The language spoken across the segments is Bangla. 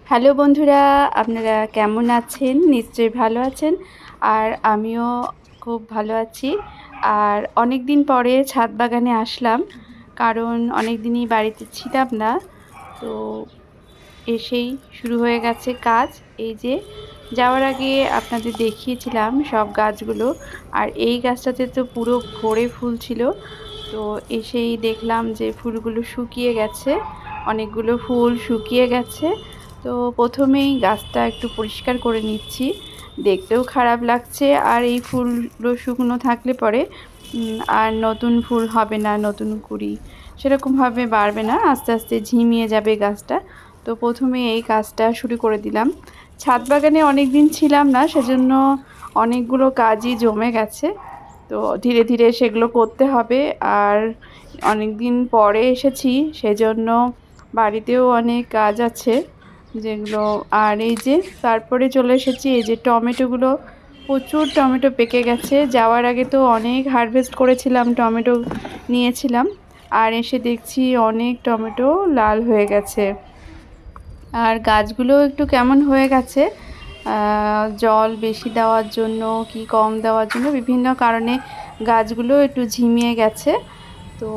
হ্যালো বন্ধুরা, আপনারা কেমন আছেন? নিশ্চয়ই ভালো আছেন। আর আমিও খুব ভালো আছি। আর অনেক দিন পরে ছাদ বাগানে আসলাম, কারণ অনেক দিনই বাড়িতে ছিলাম না। তো এসেই শুরু হয়ে গেছে কাজ। এই যে যাওয়ার আগে আপনাদের দেখিয়েছিলাম সব গাছগুলো, আর এই গাছটাতে তো পুরো ভরে ফুল ছিল। তো এসেই দেখলাম যে ফুলগুলো শুকিয়ে গেছে, অনেকগুলো ফুল শুকিয়ে গেছে। তো প্রথমেই গাছটা একটু পরিষ্কার করে নিচ্ছি, দেখতেও খারাপ লাগছে। আর এই ফুলগুলো শুকনো থাকলে পরে আর নতুন ফুল হবে না, নতুন কুঁড়ি সেরকমভাবে বাড়বে না, আস্তে আস্তে ঝিমিয়ে যাবে গাছটা। তো প্রথমে এই কাজটা শুরু করে দিলাম। ছাদ বাগানে অনেক দিন ছিলাম না, সেজন্য অনেকগুলো কাজই জমে গেছে। তো ধীরে ধীরে সেগুলো করতে হবে। আর অনেক দিন পরে এসেছি, সেজন্য বাড়িতেও অনেক কাজ আছে যেগুলো। আর এই যে তারপরে চলে এসেছি, এই যে টমেটোগুলো, প্রচুর টমেটো পেকে গেছে। যাওয়ার আগে তো অনেক হারভেস্ট করেছিলাম, টমেটো নিয়েছিলাম, আর এসে দেখছি অনেক টমেটো লাল হয়ে গেছে। আর গাছগুলো একটু কেমন হয়ে গেছে, জল বেশি দেওয়ার জন্য কি কম দেওয়ার জন্য বিভিন্ন কারণে গাছগুলো একটু ঝিমিয়ে গেছে। তো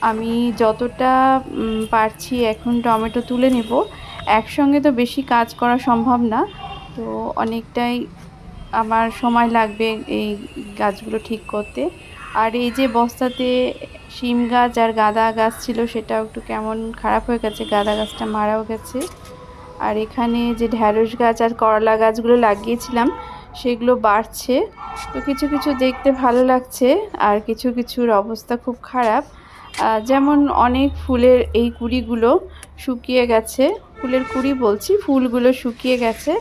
আমি যতটা পারছি এখন টমেটো তুলে নেব। একসঙ্গে তো বেশি কাজ করা সম্ভব না, তো অনেকটাই আমার সময় লাগবে এই গাছগুলো ঠিক করতে। আর এই যে বস্তাতে শিম গাছ আর গাঁদা গাছ ছিল, সেটাও একটু কেমন খারাপ হয়ে গেছে, গাঁদা গাছটা মারাও গেছে। আর এখানে যে ঢ্যাঁড়স গাছ আর করলা গাছগুলো লাগিয়েছিলাম, সেগুলো বাড়ছে। তো কিছু কিছু দেখতে ভালো লাগছে, আর কিছু কিছুর অবস্থা খুব খারাপ। যেমন অনেক ফুলের এই কুঁড়িগুলো শুকিয়ে গেছে, ফুলের কুঁড়ি বলছি, ফুলগুলো শুকিয়ে গেছে।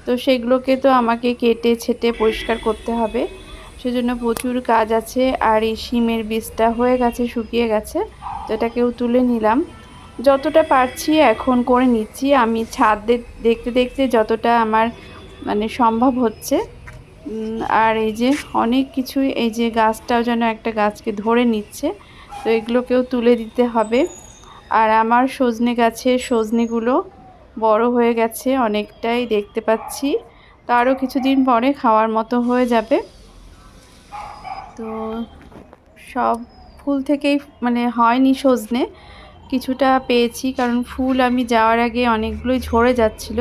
তো সেগুলোকে তো আমাকে কেটে ছেটে পরিষ্কার করতে হবে, সেজন্য প্রচুর কাজ আছে। আর এই শিমের বীজটা হয়ে গেছে, শুকিয়ে গেছে, তো এটাকেও তুলে নিলাম। যতটা পারছি এখন করে নিচ্ছি আমি, ছাদে দেখতে দেখতে যতটা আমার মানে সম্ভব হচ্ছে। আর এই যে অনেক কিছুই, এই যে গাছটাও যেন একটা গাছকে ধরে নিচ্ছে, তো এগুলোকেও তুলে দিতে হবে। আর আমার সজনে গাছের সজনেগুলো বড় হয়ে গেছে অনেকটাই, দেখতে পাচ্ছি। তো আরও কিছুদিন পরে খাওয়ার মতো হয়ে যাবে। তো সব ফুল থেকেই মানে হয়নি সজনে, কিছুটা পেয়েছি, কারণ ফুল আমি যাওয়ার আগে অনেকগুলোই ঝরে যাচ্ছিল।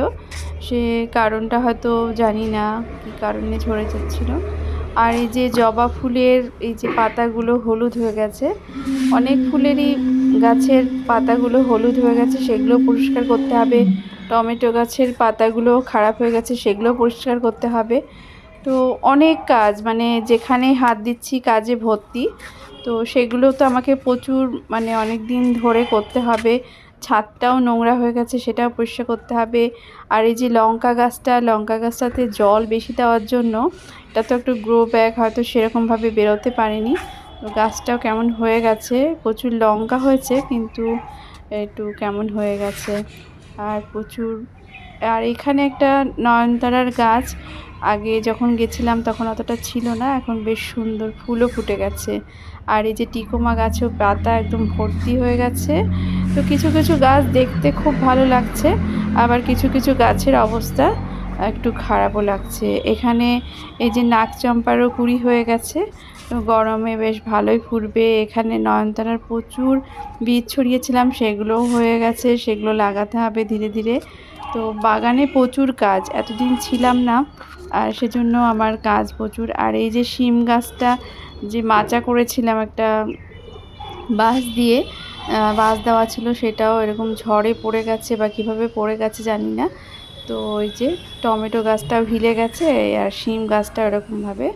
সে কারণটা হয়তো জানি না কী কারণে ঝরে যাচ্ছিল। আর এই যে জবা ফুলের এই যে পাতাগুলো হলুদ হয়ে গেছে, অনেক ফুলেরই গাছের পাতাগুলো হলুদ হয়ে গেছে, সেগুলো পরিষ্কার করতে হবে। টমেটো গাছের পাতাগুলো খারাপ হয়ে গেছে, সেগুলো পরিষ্কার করতে হবে। তো অনেক কাজ, মানে যেখানে হাত দিচ্ছি কাজে ভর্তি। তো সেগুলো তো আমাকে প্রচুর মানে অনেক দিন ধরে করতে হবে। ছাদটাও নোংরা হয়ে গেছে, সেটাও পরিষ্কার করতে হবে। আর এই যে লঙ্কা গাছটাতে জল বেশি দেওয়ার জন্য, এটা তো একটু গ্রো ব্যাগ হয়তো সেরকমভাবে বেরোতে পারেনি। তো গাছটাও কেমন হয়ে গেছে, প্রচুর লঙ্কা হয়েছে কিন্তু একটু কেমন হয়ে গেছে। আর প্রচুর, আর এখানে একটা নয়নতারার গাছ, আগে যখন গেছিলাম তখন অতটা ছিল না, এখন বেশ সুন্দর ফুলও ফুটে গেছে। আর এই যে টিকোমা গাছেও পাতা একদম ভর্তি হয়ে গেছে। তো কিছু কিছু গাছ দেখতে খুব ভালো লাগছে, আবার কিছু কিছু গাছের অবস্থা একটু খারাপও লাগছে। এখানে এই যে নাকচম্পারও কুঁড়ি হয়ে গেছে, তো গরমে বেশ ভালোই ফুটবে। এখানে নয়নতারার প্রচুর বীজ ছড়িয়েছিলাম, সেগুলোও হয়ে গেছে, সেগুলো লাগাতে হবে ধীরে ধীরে। তো বাগানে প্রচুর কাজ, এতদিন ছিলাম না, আর সেজন্য আমার কাজ প্রচুর। আর এই যে শিম গাছটা যে মাচা করেছিলাম একটা বাঁশ দিয়ে, বাঁশ দেওয়া ছিল, সেটাও এরকম ঝড়ে পড়ে গেছে বা কীভাবে পড়ে গেছে জানি না। তো ওই যে টমেটো গাছটাও হিলে গেছে, আর শিম গাছটা এরকমভাবে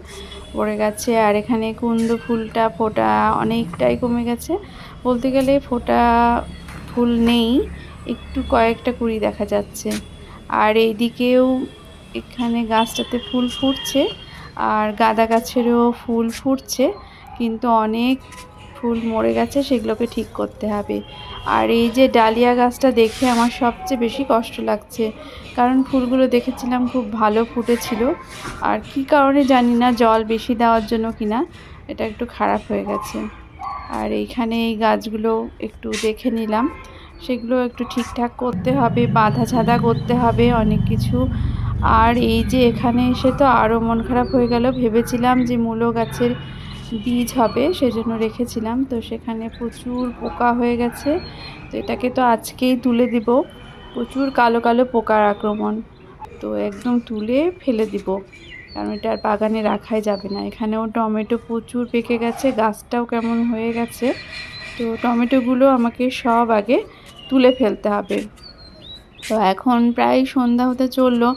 পড়ে গেছে। আর এখানে কুন্দ ফুলটা ফোটা অনেকটাই কমে গেছে, বলতে গেলে ফোটা ফুল নেই, একটু কয়েকটা কুঁড়ি দেখা যাচ্ছে। আর এইদিকেও এখানে গাছটাতে ফুল ফুটছে, আর গাঁদা গাছেরও ফুল ফুটছে, কিন্তু অনেক ফুল মরে গেছে, সেগুলোকে ঠিক করতে হবে। আর এই যে ডালিয়া গাছটা দেখে আমার সবচেয়ে বেশি কষ্ট লাগছে, কারণ ফুলগুলো দেখেছিলাম খুব ভালো ফুটেছিল, আর কি কারণে জানি না, জল বেশি দেওয়ার জন্য কিনা এটা একটু খারাপ হয়ে গেছে। আর এইখানে এই গাছগুলো একটু দেখে নিলাম, সেগুলো একটু ঠিকঠাক করতে হবে, বাঁধা ঝাঁধা করতে হবে অনেক কিছু। আর এই যে এখানে এসে তো আরও মন খারাপ হয়ে গেল। ভেবেছিলাম যে মূলো গাছের বীজ হবে, সেজন্য রেখেছিলাম, তো সেখানে প্রচুর পোকা হয়ে গেছে। তো এটাকে তো আজকেই তুলে দিব। প্রচুর কালো কালো পোকার আক্রমণ, তো একদম তুলে ফেলে দিব, কারণ এটা আর বাগানে রাখাই যাবে না। এখানেও টমেটো প্রচুর পেকে গেছে, গাছটাও কেমন হয়ে গেছে। তো টমেটোগুলো আমাকে সব আগে তুলে ফেলতে হবে। তো এখন প্রায় সন্ধ্যা হতে চললো,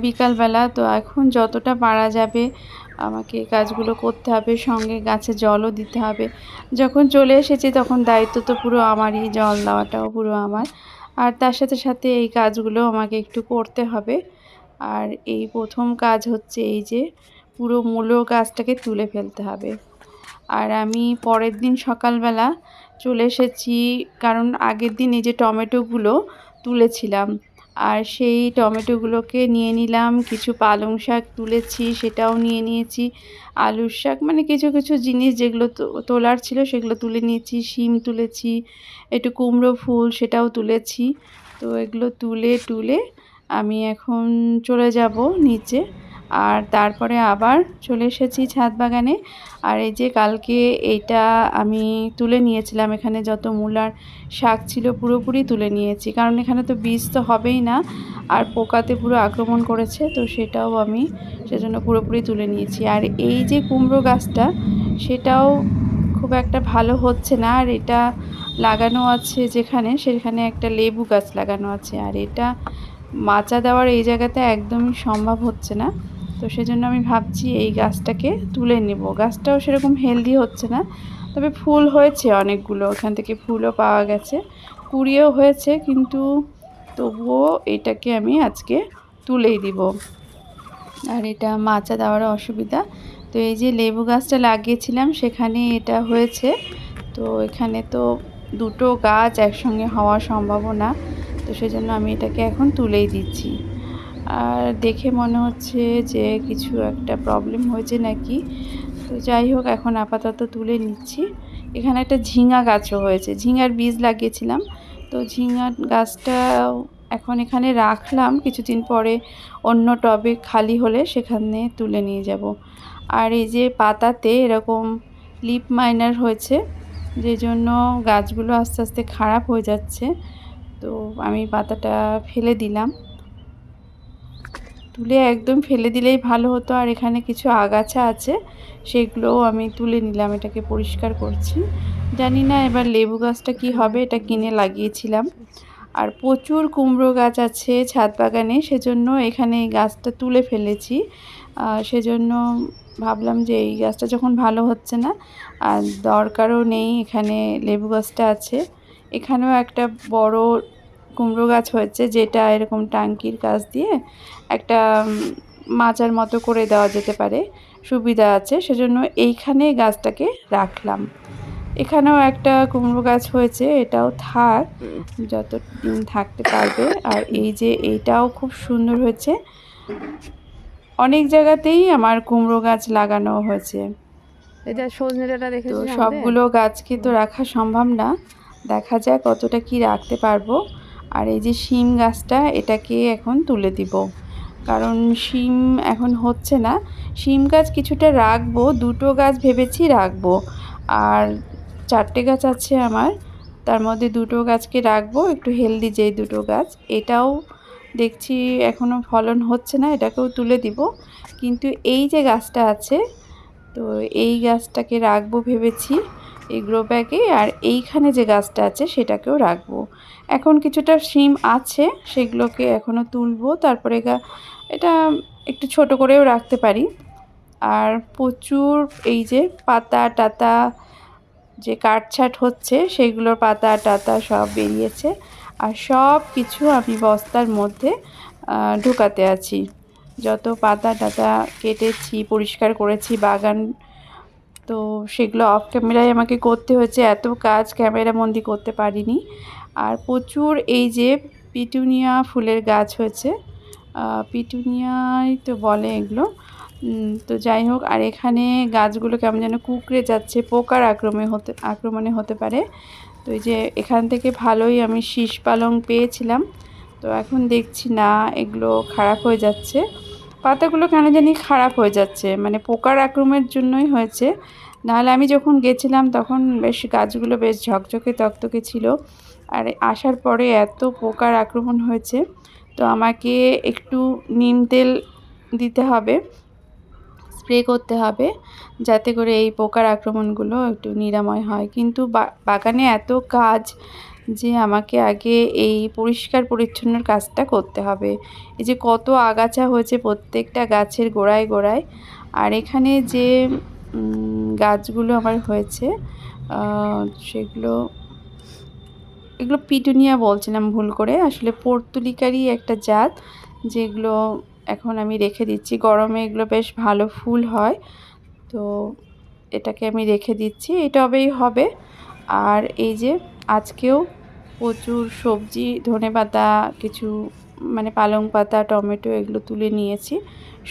বিকালবেলা। তো এখন যতটা পারা যাবে আমাকে কাজগুলো করতে হবে, সঙ্গে গাছে জলও দিতে হবে। যখন চলে এসেছি তখন দায়িত্ব তো পুরো আমারই, জল দেওয়াটাও পুরো আমার। আর তার সাথে সাথে এই কাজগুলো আমাকে একটু করতে হবে। আর এই প্রথম কাজ হচ্ছে এই যে পুরো মূলো গাছটাকে তুলে ফেলতে হবে। আর আমি পরের দিন সকালবেলা চলে এসেছি, কারণ আগের দিন এই যে টমেটোগুলো তুলেছিলাম, আর সেই টমেটোগুলোকে নিয়ে নিলাম। কিছু পালং শাক তুলেছি, সেটাও নিয়ে নিয়েছি। আলুর শাক, মানে কিছু কিছু জিনিস যেগুলো তোলার ছিল সেগুলো তুলে নিয়েছি। শিম তুলেছি, একটু কুমড়ো ফুল সেটাও তুলেছি। তো এগুলো তুলে টুলে আমি এখন চলে যাব নিচে। আর তারপরে আবার চলে এসেছি ছাদ বাগানে। আর এই যে কালকে এইটা আমি তুলে নিয়েছিলাম, এখানে যত মূলার শাক ছিল পুরোপুরি তুলে নিয়েছি, কারণ এখানে তো বীজ তো হবেই না, আর পোকাতে পুরো আক্রমণ করেছে, তো সেটাও আমি সেজন্য পুরোপুরি তুলে নিয়েছি। আর এই যে কুমড়ো গাছটা, সেটাও খুব একটা ভালো হচ্ছে না। আর এটা লাগানো আছে যেখানে, সেখানে একটা লেবু গাছ লাগানো আছে, আর এটা মাচা দেওয়ার এই জায়গাতে একদমই সম্ভব হচ্ছে না। তো সেজন্য আমি ভাবছি এই গাছটাকে তুলে নেব। গাছটাও সেরকম হেলদি হচ্ছে না, তবে ফুল হয়েছে অনেকগুলো, ওখান থেকে ফুলও পাওয়া গেছে, কুড়িয়েও হয়েছে, কিন্তু তবুও এটাকে আমি আজকে তুলেই দিব। আর এটা মাচা দেওয়ারও অসুবিধা। তো এই যে লেবু গাছটা লাগিয়েছিলাম সেখানে এটা হয়েছে। তো এখানে তো দুটো গাছ একসঙ্গে হওয়া সম্ভব না, তো সেজন্য আমি এটাকে এখন তুলেই দিচ্ছি। আর দেখে মনে হচ্ছে যে কিছু একটা প্রবলেম হয়েছে নাকি। তো যাই হোক, এখন আপাতত তুলে নিচ্ছি। এখানে একটা ঝিঙা গাছও হয়েছে, ঝিঙার বীজ লাগিয়েছিলাম। তো ঝিঙার গাছটাও এখন এখানে রাখলাম, কিছুদিন পরে অন্য টবে খালি হলে সেখানে তুলে নিয়ে যাব। আর এই যে পাতাতে এরকম লিফ মাইনার হয়েছে, যে জন্য গাছগুলো আস্তে আস্তে খারাপ হয়ে যাচ্ছে। তো আমি পাতাটা ফেলে দিলাম, তুলে একদম ফেলে দিলেই ভালো হতো। আর এখানে কিছু আগাছা আছে, সেগুলোও আমি তুলে নিলাম, এটাকে পরিষ্কার করছি। জানি না এবার লেবু গাছটা কি হবে, এটা কিনে লাগিয়েছিলাম। আর প্রচুর কুমড়ো গাছ আছে ছাদ বাগানে, সেজন্য এখানে এই গাছটা তুলে ফেলেছি। সেজন্য ভাবলাম যে এই গাছটা যখন ভালো হচ্ছে না, আর দরকারও নেই, এখানে লেবু গাছটা আছে। এখানেও একটা বড় কুমড়ো গাছ হয়েছে, যেটা এরকম টাঙ্কির কাছ দিয়ে একটা মাচার মতো করে দেওয়া যেতে পারে, সুবিধা আছে, সেজন্য এইখানে গাছটাকে রাখলাম। এখানেও একটা কুমড়ো গাছ হয়েছে, এটাও থাক, যতদিন থাকতে পারবে। আর এই যে এইটাও খুব সুন্দর হয়েছে। অনেক জায়গাতেই আমার কুমড়ো গাছ লাগানো হয়েছে। এটা সজনে ডাঁটা তো দেখেছিস আমাদের? সবগুলো গাছকে তো রাখা সম্ভব না, দেখা যাক কতটা কি রাখতে পারবো। আর এই যে শিম গাছটা, এটাকে এখন তুলে দিব, কারণ শিম এখন হচ্ছে না। শিম গাছ কিছুটা রাখবো, দুটো গাছ ভেবেছি রাখবো। আর 4টে গাছ আছে আমার, তার মধ্যে দুটো গাছকে রাখবো, একটু হেলদি যেই দুটো গাছ। এটাও দেখছি এখনও ফলন হচ্ছে না, এটাকেও তুলে দিব। কিন্তু এই যে গাছটা আছে, তো এই গাছটাকে রাখবো ভেবেছি এই গ্রো ব্যাগে। আর এইখানে যে গাছটা আছে সেটাকেও রাখবো। এখন কিছুটা শিম আছে, সেগুলোকে এখনও তুলবো, তারপরে এটা একটু ছোট করেও রাখতে পারি। আর প্রচুর এই যে পাতা টাতা যে কাটছাট হচ্ছে, সেগুলোর পাতা টাতা সব বেরিয়েছে। আর সব কিছু আমি বস্তার মধ্যে ঢুকাতে আছি। যত পাতা টাতা কেটেছি, পরিষ্কার করেছি বাগান, তো সেগুলো অফ ক্যামেরায় আমাকে করতে হয়েছে, এত কাজ ক্যামেরাবন্দি করতে পারিনি। আর প্রচুর এই যে পিটুনিয়া ফুলের গাছ হয়েছে, পিটুনিয়াই তো বলে এগুলো। তো যাই হোক, আর এখানে গাছগুলো কেমন যেন কুঁকড়ে যাচ্ছে, পোকার আক্রমণে হতে পারে। তো এই যে এখান থেকে ভালোই আমি শীষ পালং পেয়েছিলাম। তো এখন দেখছি না, এগুলো খারাপ হয়ে যাচ্ছে। পাতাগুলো কেন জানি খারাপ হয়ে যাচ্ছে, মানে পোকার আক্রমণের জন্যই হয়েছে। নাহলে আমি যখন গেছিলাম তখন বেশ গাছগুলো বেশ ঝকঝকে তকতকে ছিল। আর আসার পরে এত পোকার আক্রমণ হয়েছে, তো আমাকে একটু নিম তেল দিতে হবে, স্প্রে করতে হবে, যাতে করে এই পোকার আক্রমণগুলো একটু নিরাময় হয়। কিন্তু বাগানে এত কাজ যে আমাকে আগে এই পরিষ্কার পরিচ্ছন্নর কাজটা করতে হবে। এই যে কত আগাছা হয়েছে প্রত্যেকটা গাছের গোড়ায় গোড়ায়। আর এখানে যে গাছগুলো আমার হয়েছে, সেগুলো এগুলো পিটুনিয়া বলছিলাম ভুল করে, আসলে পর্তুলিকারই একটা জাত, যেগুলো এখন আমি রেখে দিচ্ছি। গরমে এগুলো বেশ ভালো ফুল হয়, তো এটাকে আমি রেখে দিচ্ছি, এই টবেই হবে। আর এই যে আজকেও প্রচুর সবজি, ধনেপাতা, কিছু মানে পালং পাতা, টমেটো এগুলো তুলে নিয়েছি।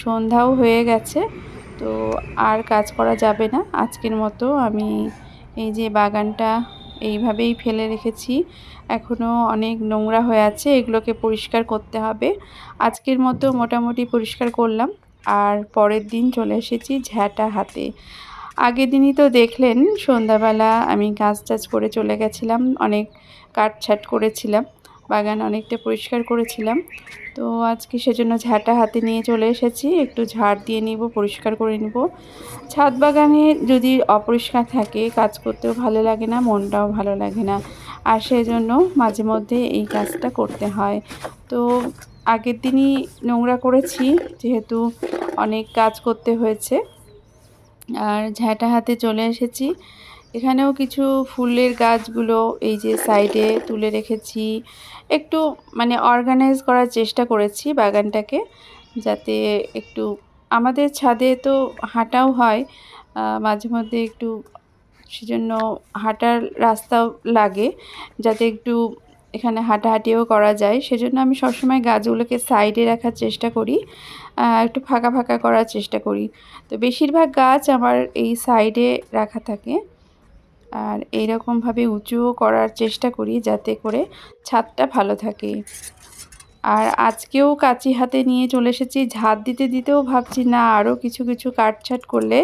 সন্ধ্যাও হয়ে গেছে, তো আর কাজ করা যাবে না আজকের মতো। আমি এই যে বাগানটা এইভাবেই ফেলে রেখেছি, এখনও অনেক নোংরা হয়ে আছে, এগুলোকে পরিষ্কার করতে হবে। আজকের মতো মোটামুটি পরিষ্কার করলাম, আর পরের দিন চলে এসেছি ঝ্যাঁটা হাতে। আগের দিনই তো দেখলেন সন্ধ্যাবেলা আমি কাজ টাজ করে চলে গেছিলাম, অনেক কাটছাঁট করেছিলাম, বাগান অনেকটা পরিষ্কার করেছিলাম। তো আজকে সেজন্য ঝাঁটা হাতে নিয়ে চলে এসেছি, একটু ঝাড় দিয়ে নিব, পরিষ্কার করে নিব। ছাদ বাগানে যদি অপরিষ্কার থাকে কাজ করতেও ভালো লাগে না, মনটাও ভালো লাগে না, আর সেজন্য মাঝে মধ্যে এই কাজটা করতে হয়। তো আগের দিনই নোংরা করেছি, যেহেতু অনেক কাজ করতে হয়েছে। আর ঝাঁটা হাতে চলে এসেছি। এখানেও কিছু ফুলের গাছগুলো এই যে সাইডে তুলে রেখেছি, একটু মানে অর্গানাইজ করার চেষ্টা করেছি বাগানটাকে, যাতে একটু আমাদের ছাদে তো হাঁটাও হয় মাঝে মধ্যে একটু, সেজন্য হাঁটার রাস্তাও লাগে, যাতে একটু এখানে হাঁটাহাঁটিও করা যায়। সেজন্য আমি সবসময় গাছগুলোকে সাইডে রাখার চেষ্টা করি, একটু ফাঁকা ফাঁকা করার চেষ্টা করি। তো বেশিরভাগ গাছ আমার এই সাইডে রাখা থাকে, আর এইরকমভাবে উঁচুও করার চেষ্টা করি যাতে করে ছাদটা ভালো থাকে। আর আজকেও কাঁচি হাতে নিয়ে চলে এসেছি, ঝাড় দিতে দিতেও ভাবছি না আরও কিছু কিছু কাটছাঁট করলে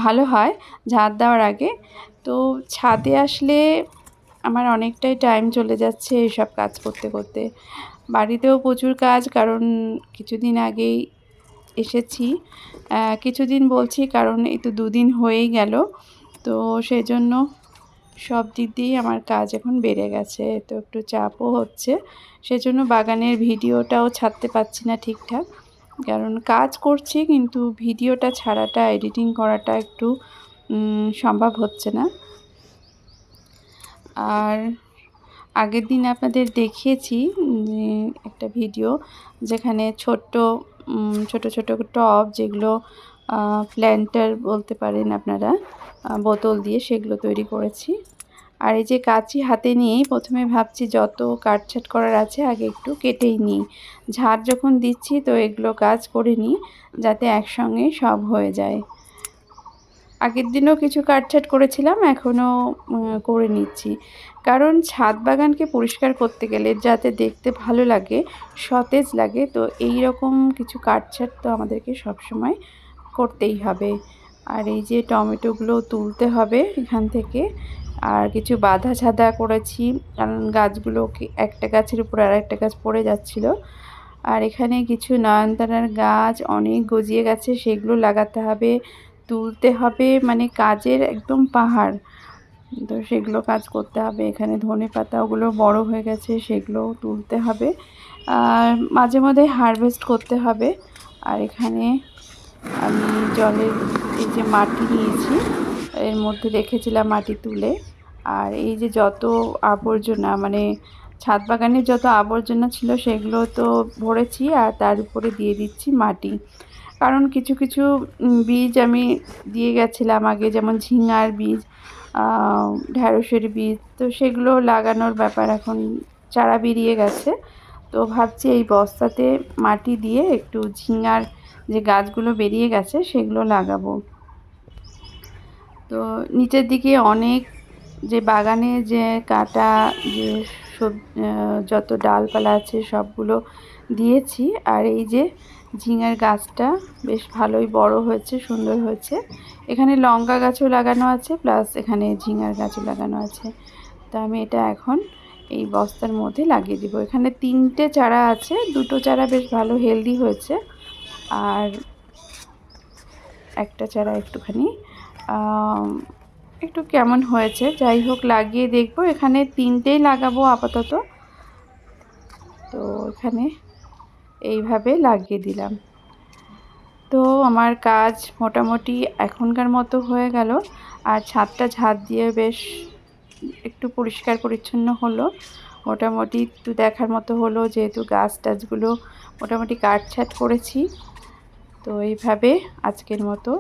ভালো হয় ঝাড় দেওয়ার আগে। তো ছাদে আসলে আমার অনেকটাই টাইম চলে যাচ্ছে এইসব কাজ করতে করতে। বাড়িতেও প্রচুর কাজ, কারণ কিছুদিন আগেই এসেছি। কিছুদিন বলছি কারণ এই তো 2 দিন হয়েই গেল, তো সেজন্য সব দিক দিয়েই আমার কাজ এখন বেড়ে গেছে, তো একটু চাপও হচ্ছে। সেজন্য বাগানের ভিডিওটাও ছাড়তে পারছি না ঠিকঠাক, কারণ কাজ করছি কিন্তু ভিডিওটা ছাড়াটা, এডিটিং করাটা একটু সম্ভব হচ্ছে না। আর আগের দিন আপনাদের দেখিয়েছি একটা ভিডিও, যেখানে ছোট্ট ছোট ছোট টব, যেগুলো প্ল্যান্টার বলতে পারেন আপনারা, বোতল দিয়ে সেগুলো তৈরি করেছি। আর এই যে কাঁচি হাতে নিয়েই প্রথমে ভাবছি যত কাটছাঁট করার আছে আগে একটু কেটেই নিই, ঝাড় যখন দিচ্ছি তো এগুলো কাজ করে নিই, যাতে একসঙ্গে সব হয়ে যায়। আগের দিনও কিছু কাটছাঁট করেছিলাম, এখনও করে নিচ্ছি, কারণ ছাদ বাগানকে পরিষ্কার করতে গেলে যাতে দেখতে ভালো লাগে, সতেজ লাগে, তো এই রকম কিছু কাটছাঁট তো আমাদেরকে সবসময় করতেই হবে। আর এই যে টমেটোগুলো তুলতে হবে এখান থেকে, আর কিছু বাঁধা ছাদা করেছি, কারণ গাছগুলোকে একটা গাছের উপর আর একটা গাছ পড়ে যাচ্ছিল। আর এখানে কিছু নয়নতারার গাছ অনেক গজিয়ে গেছে, সেগুলো লাগাতে হবে, তুলতে হবে, মানে কাজের একদম পাহাড়, তো সেগুলো কাজ করতে হবে। এখানে ধনেপাতাগুলো বড় হয়ে গেছে, সেগুলোও তুলতে হবে, আর মাঝে মধ্যে হারভেস্ট করতে হবে। আর এখানে আমি জলের এই যে মাটি নিয়েছি, এর মধ্যে রেখেছিলাম মাটি তুলে। আর এই যে যত আবর্জনা, মানে ছাদ বাগানের যত আবর্জনা ছিল সেগুলো তো ভরেছি, আর তার উপরে দিয়ে দিচ্ছি মাটি। কারণ কিছু কিছু বীজ আমি দিয়ে গেছিলাম আগে, যেমন ঝিঙার বীজ, ঢ্যাঁড়সের বীজ, তো সেগুলো লাগানোর ব্যাপার, এখন চারা বেরিয়ে গেছে। তো ভাবছি এই বস্তাতে মাটি দিয়ে একটু ঝিঙার যে গাছগুলো বেরিয়ে গেছে সেগুলো লাগাবো। তো নিচের দিকে অনেক যে বাগানে যে কাটা যে সব যত ডালপালা আছে সবগুলো দিয়েছি। আর এই যে ঝিঙের গাছটা বেশ ভালোই বড় হয়েছে, সুন্দর হয়েছে। এখানে লঙ্কা গাছও লাগানো আছে, প্লাস এখানে ঝিঙের গাছও লাগানো আছে। তো আমি এটা এখন এই বস্তার মধ্যে লাগিয়ে দিব। এখানে 3টে চারা আছে, 2টো চারা বেশ ভালো হেলদি হয়েছে, আর একটা চারা একটুখানি একটু কেমন হয়েছে। যাই হোক, লাগিয়ে দেখব। এখানে 3টেই লাগাবো আপাতত। তো এখানে এইভাবে লাগিয়ে দিলাম। তো আমার কাজ মোটামুটি এখনকার মতো হয়ে গেল। আর ছাদটা ঝাড় দিয়ে বেশ একটু পরিষ্কার পরিচ্ছন্ন হলো, মোটামুটি একটু দেখার মতো হলো, যেহেতু গাছ টাছগুলো মোটামুটি কাটছাঁট করেছি। তো এইভাবে আজকের মতো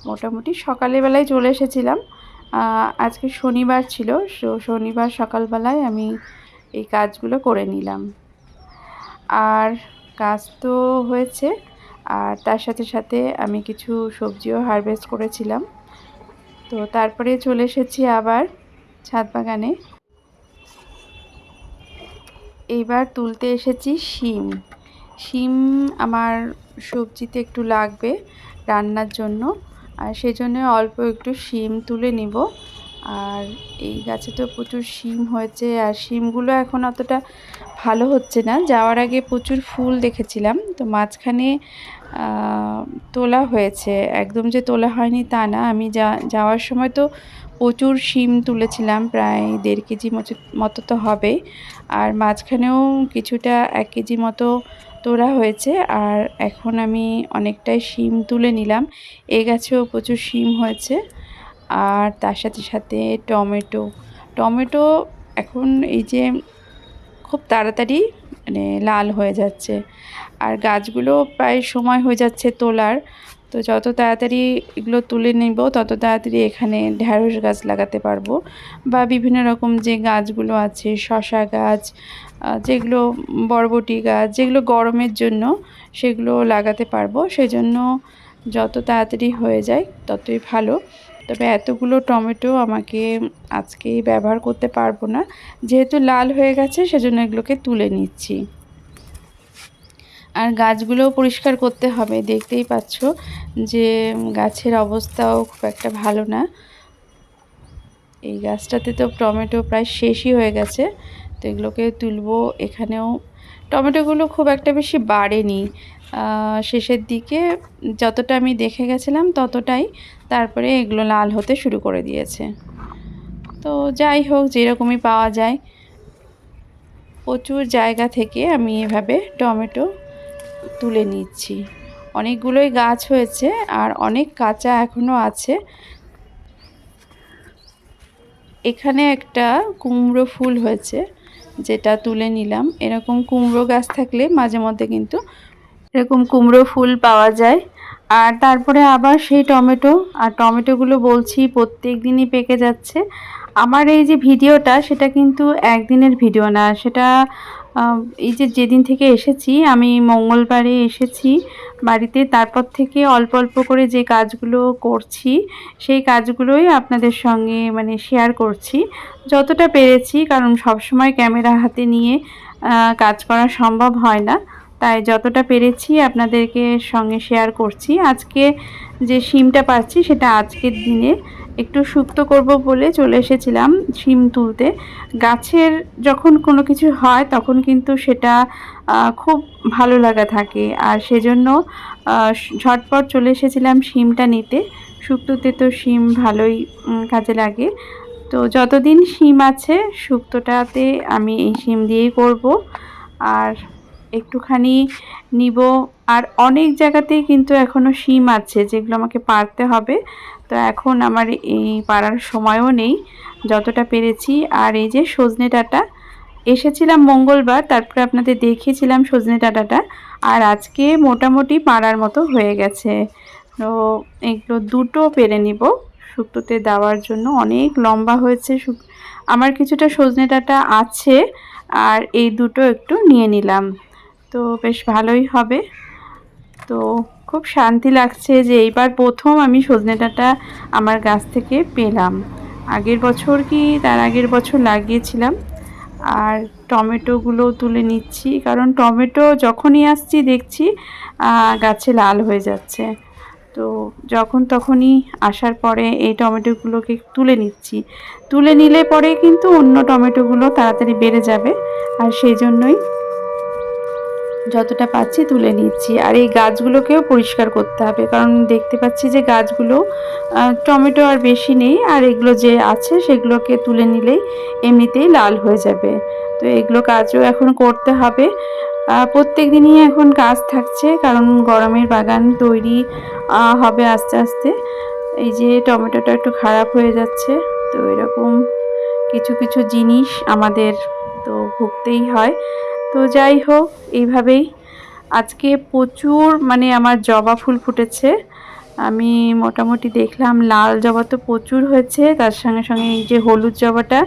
মোটামুটি সকালবেলায় চলে এসেছিলাম। আজকে শনিবার ছিল, শনিবার সকালবেলায় আমি এই কাজগুলো করে নিলাম। আর কাজ তো হয়েছে, আর তার সাথে সাথে আমি কিছু সবজিও হারভেস্ট করেছিলাম। তো তারপরে চলে এসেছি আবার ছাদ বাগানে। এইবার তুলতে এসেছি শিম। শিম আমার সবজিতে একটু লাগবে রান্নার জন্য, আর সেই জন্য অল্প একটু শিম তুলে নিব। আর এই গাছে তো প্রচুর শিম হয়েছে, আর শিমগুলো এখন অতটা ভালো হচ্ছে না। যাওয়ার আগে প্রচুর ফুল দেখেছিলাম, তো মাঝখানে তোলা হয়েছে, একদম যে তোলা হয়নি তা না। আমি যাওয়ার সময় তো প্রচুর শিম তুলেছিলাম, প্রায় 1.5 কেজি মতো তো হবে। আর মাঝখানেও কিছুটা 1 কেজি মতো তোলা হয়েছে। আর এখন আমি অনেকটাই শিম তুলে নিলাম। এই গাছেও প্রচুর শিম হয়েছে। আর তার সাথে সাথে টমেটো এখন এই যে খুব তাড়াতাড়ি মানে লাল হয়ে যাচ্ছে, আর গাছগুলো প্রায় সময় হয়ে যাচ্ছে তোলার। তো যত তাড়াতাড়ি এগুলো তুলে নেব তত তাড়াতাড়ি এখানে ঢ্যাঁড়স গাছ লাগাতে পারবো, বা বিভিন্ন রকম যে গাছগুলো আছে, শসা গাছ, যেগুলো বরবটি গাছ, যেগুলো গরমের জন্য সেগুলো লাগাতে পারবো। সেজন্য যত তাড়াতাড়ি হয়ে যায় ততই ভালো। তবে এতগুলো টমেটো আমাকে আজকেই ব্যবহার করতে পারবো না, যেহেতু লাল হয়ে গেছে সেজন্য এগুলোকে তুলে নিচ্ছি। আর গাছগুলোও পরিষ্কার করতে হবে, দেখতেই পাচ্ছ যে গাছের অবস্থাও খুব একটা ভালো না। এই গাছটাতে তো টমেটো প্রায় শেষই হয়ে গেছে, তো এগুলোকে তুলবো। এখানেও টমেটোগুলো খুব একটা বেশি বাড়েনি, শেষের দিকে যতটা আমি দেখে গেছিলাম ততটাই, তারপরে এগুলো লাল হতে শুরু করে দিয়েছে। তো যাই হোক, যেরকমই পাওয়া যায়, প্রচুর জায়গা থেকে আমি এভাবে টমেটো তুলে নিচ্ছি। অনেকগুলোই গাছ হয়েছে, আর অনেক কাঁচা এখনও আছে। এখানে একটা কুমড়ো ফুল হয়েছে, যেটা তুলে নিলাম। এরকম কুমড়ো গাছ থাকলে মাঝে মধ্যে কিন্তু এরকম কুমড়ো ফুল পাওয়া যায়। আর তারপরে আবার সেই টমেটো, আর টমেটোগুলো বলছি প্রত্যেক দিনই পেকে যাচ্ছে। আমার এই যে ভিডিওটা, সেটা কিন্তু একদিনের ভিডিও না, সেটা এই যে যেদিন থেকে এসেছি, আমি মঙ্গলবারে এসেছি বাড়িতে, তারপর থেকে অল্প অল্প করে যে কাজগুলো করছি সেই কাজগুলোই আপনাদের সঙ্গে মানে শেয়ার করছি যতটা পেরেছি, কারণ সব সময় ক্যামেরা হাতে নিয়ে কাজ করা সম্ভব হয় না। তাই যতটা পেরেছি আপনাদেরকে সঙ্গে শেয়ার করছি। আজকে যে শিমটা পাচ্ছি সেটা আজকের দিনে একটু শুক্তো করব বলে চলে এসেছিলাম শিম তুলতে। গাছের যখন কোনো কিছু হয় তখন কিন্তু সেটা খুব ভালো লাগা থাকে, আর সেজন্য ঝটপট চলে এসেছিলাম শিমটা নিতে। শুক্তোতে তো শিম ভালোই কাজে লাগে। তো যতদিন শিম আছে শুক্তোটাতে আমি এই শিম দিয়েই করব। আর একটুখানি নিব। আর অনেক জায়গাতেই কিন্তু এখনও শিম আছে যেগুলো আমাকে পাড়তে হবে। তো এখন আমার এই পাড়ার সময়ও নেই, যতটা পেরেছি। আর এই যে সজনে ডাঁটা, এসেছিলাম মঙ্গলবার, তারপরে আপনাদের দেখিয়েছিলাম সজনে ডাঁটাটা, আর আজকে মোটামুটি পাড়ার মতো হয়ে গেছে। তো এগুলো 2টো পেরে নিব শুক্তোতে দেওয়ার জন্য। অনেক লম্বা হয়েছে, আমার কিছুটা সজনে ডাঁটা আছে, আর এই 2টো একটু নিয়ে নিলাম, তো বেশ ভালোই হবে। তো খুব শান্তি লাগছে যে এইবার প্রথম আমি সজনে ডাঁটা আমার গাছ থেকে পেলাম। আগের বছর কি তার আগের বছর লাগিয়েছিলাম। আর টমেটোগুলো তুলে নিচ্ছি, কারণ টমেটো যখনই আসছি দেখছি গাছে লাল হয়ে যাচ্ছে। তো যখন তখনই আসার পরে এই টমেটোগুলোকে তুলে নিচ্ছি। তুলে নিলে পরে কিন্তু অন্য টমেটোগুলো তাড়াতাড়ি বেড়ে যাবে, আর সেই জন্যই যতটা পাচ্ছি তুলে নিচ্ছি। আর এই গাছগুলোকেও পরিষ্কার করতে হবে, কারণ দেখতে পাচ্ছি যে গাছগুলো টমেটো আর বেশি নেই, আর এগুলো যে আছে সেগুলোকে তুলে নিলেই এমনিতেই লাল হয়ে যাবে। তো এগুলো কাজও এখন করতে হবে। প্রত্যেক দিনই এখন কাজ থাকছে, কারণ গরমের বাগান তৈরি হবে আস্তে আস্তে। এই যে টমেটোটা একটু খারাপ হয়ে যাচ্ছে, তো এরকম কিছু কিছু জিনিস আমাদের তো ভুগতেই হয়। তো যাই হোক, এইভাবেই আজকে প্রচুর মানে আমার জবা ফুল ফুটেছে। আমি মোটামুটি দেখলাম লাল জবা তো প্রচুর হয়েছে, তার সঙ্গে সঙ্গে এই যে হলুদ জবাটা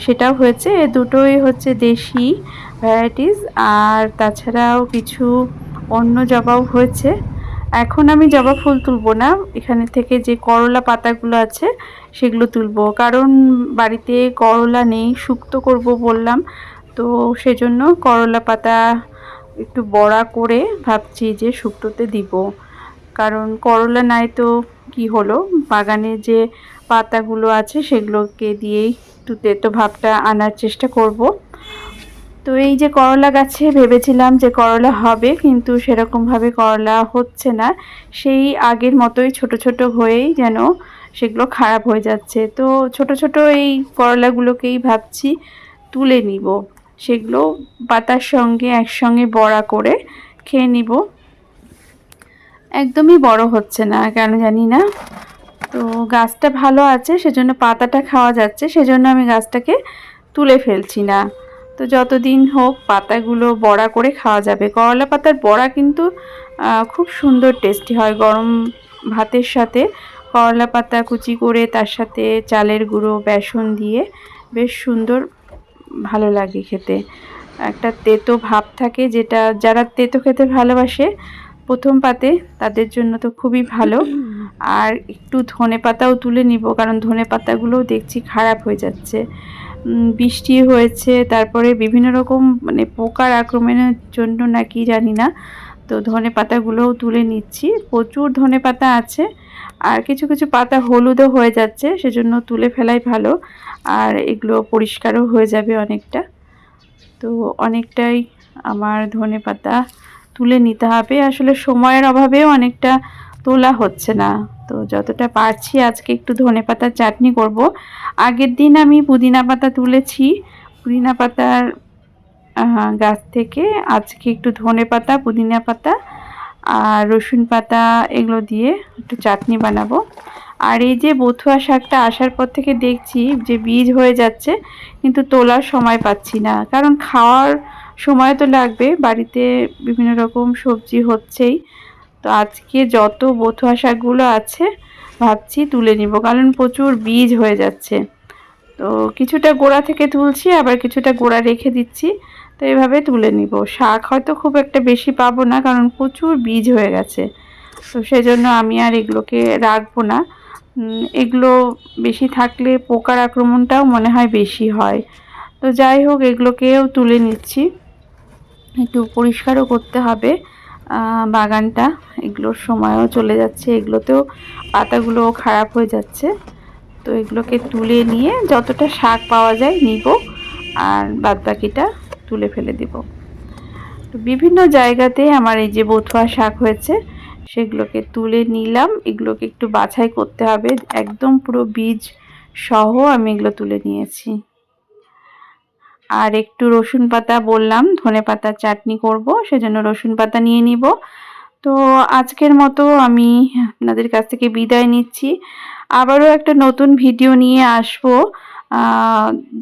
সেটাও হয়েছে। এ দুটোই হচ্ছে দেশি ভ্যারাইটিস, আর তাছাড়াও কিছু অন্য জবাও হয়েছে। এখন আমি জবা ফুল তুলবো না, এখানে থেকে যে করলা পাতাগুলো আছে সেগুলো তুলবো, কারণ বাড়িতে করলা নেই, শুক্তো করব বললাম। তো সেজন্য করলা পাতা একটু বড়া করে ভাবছি যে শুক্তোতে দিব, কারণ করলা নাই তো কি হলো, বাগানে যে পাতাগুলো আছে সেগুলোকে দিয়েই একটু তেতো ভাবটা আনার চেষ্টা করব। তো এই যে করলা গাছে ভেবেছিলাম যে করলা হবে, কিন্তু সেরকমভাবে করলা হচ্ছে না, সেই আগের মতোই ছোট ছোট হয়েই যেন সেগুলো খারাপ হয়ে যাচ্ছে। তো ছোট ছোট এই করলাগুলোকেই ভাবছি তুলে নিব, সেগুলো পাতার সঙ্গে একসঙ্গে বড়া করে খেয়ে নিব। একদমই বড় হচ্ছে না কেন জানি না। তো গাছটা ভালো আছে, সেজন্য পাতাটা খাওয়া যাচ্ছে, সেজন্য আমি গাছটাকে তুলে ফেলছি না। তো যতদিন হোক পাতাগুলো বড়া করে খাওয়া যাবে। করলা পাতার বড়া কিন্তু খুব সুন্দর টেস্টি হয়, গরম ভাতের সাথে করলা পাতা কুচি করে তার সাথে চালের গুঁড়ো বেসন দিয়ে বেশ সুন্দর ভালো লাগে খেতে। একটা তেতো ভাব থাকে, যেটা যারা তেতো খেতে ভালোবাসে প্রথম পাতে তাদের জন্য তো খুবই ভালো। আর একটু ধনে পাতাও তুলে নিব, কারণ ধনে পাতাগুলোও দেখছি খারাপ হয়ে যাচ্ছে। বৃষ্টি হয়েছে, তারপরে বিভিন্ন রকম মানে পোকার আক্রমণের জন্য নাকি জানি না। তো ধনে পাতাগুলোও তুলে নিচ্ছি, প্রচুর ধনে পাতা আছে। আর কিছু কিছু পাতা হলুদও হয়ে যাচ্ছে, সেজন্য তুলে ফেলাই ভালো, আর এগুলো পরিষ্কারও হয়ে যাবে অনেকটা। তো অনেকটাই আমার ধনে পাতা তুলে নিতে হবে, আসলে সময়ের অভাবেও অনেকটা তোলা হচ্ছে না। তো যতটা পারছি আজকে একটু ধনে পাতার চাটনি করব। আগের দিন আমি পুদিনা পাতা তুলেছি, পুদিনা পাতার গাছ থেকে। আজকে একটু ধনে পাতা, পুদিনা পাতা আর রসুন পাতা এগুলো দিয়ে একটু চাটনি বানাবো। আর এই যে বথুয়া শাকটা আসার পর থেকে দেখছি যে বীজ হয়ে যাচ্ছে, কিন্তু তোলার সময় পাচ্ছি না, কারণ খাওয়ার সময় তো লাগবে, বাড়িতে বিভিন্ন রকম সবজি হচ্ছেই। তো আজকে যত বথুয়া শাকগুলো আছে ভাবছি তুলে নিব, কারণ প্রচুর বীজ হয়ে যাচ্ছে। তো কিছুটা গোড়া থেকে তুলছি, আবার কিছুটা গোড়া রেখে দিচ্ছি। তো এভাবে তুলে নিব। শাক হয়তো খুব একটা বেশি পাবো না, কারণ প্রচুর বীজ হয়ে গেছে। তো সেজন্য আমি আর এগুলোকে রাখবো না। এগুলো বেশি থাকলে পোকার আক্রমণটাও মনে হয় বেশি হয়। তো যাই হোক, এগুলোকেও তুলে নিচ্ছি, একটু পরিষ্কারও করতে হবে বাগানটা। এগুলোর সময়ও চলে যাচ্ছে, এগুলোতেও পাতাগুলোও খারাপ হয়ে যাচ্ছে। তো এগুলোকে তুলে নিয়ে যতটা শাক পাওয়া যায় নিব, আর বাদবাকিটা তুলে ফেলে দিব। তো বিভিন্ন জায়গাতে আমার এই যে বথুয়া শাক হয়েছে সেগুলোকে তুলে নিলাম। এগুলোকে একটু বাছাই করতে হবে, একদম পুরো বীজ সহ আমি এগুলো তুলে নিয়েছি। আর একটু রসুন পাতা বললাম ধনে পাতার চাটনি করব, সেজন্য রসুন পাতা নিয়ে নিব। তো আজকের মতো আমি আপনাদের কাছ থেকে বিদায় নিচ্ছি। আবারও একটা নতুন ভিডিও নিয়ে আসবো,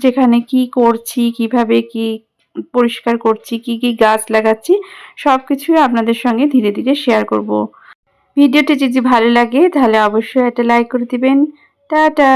যেখানে কি করছি, কিভাবে কি পরিষ্কার করছি, কি কি গাছ লাগাচ্ছি, সব কিছুই আপনাদের সঙ্গে ধীরে ধীরে শেয়ার করব। ভিডিওটি যদি ভালো লাগে তাহলে অবশ্যই একটা লাইক করে দিবেন। টাটা।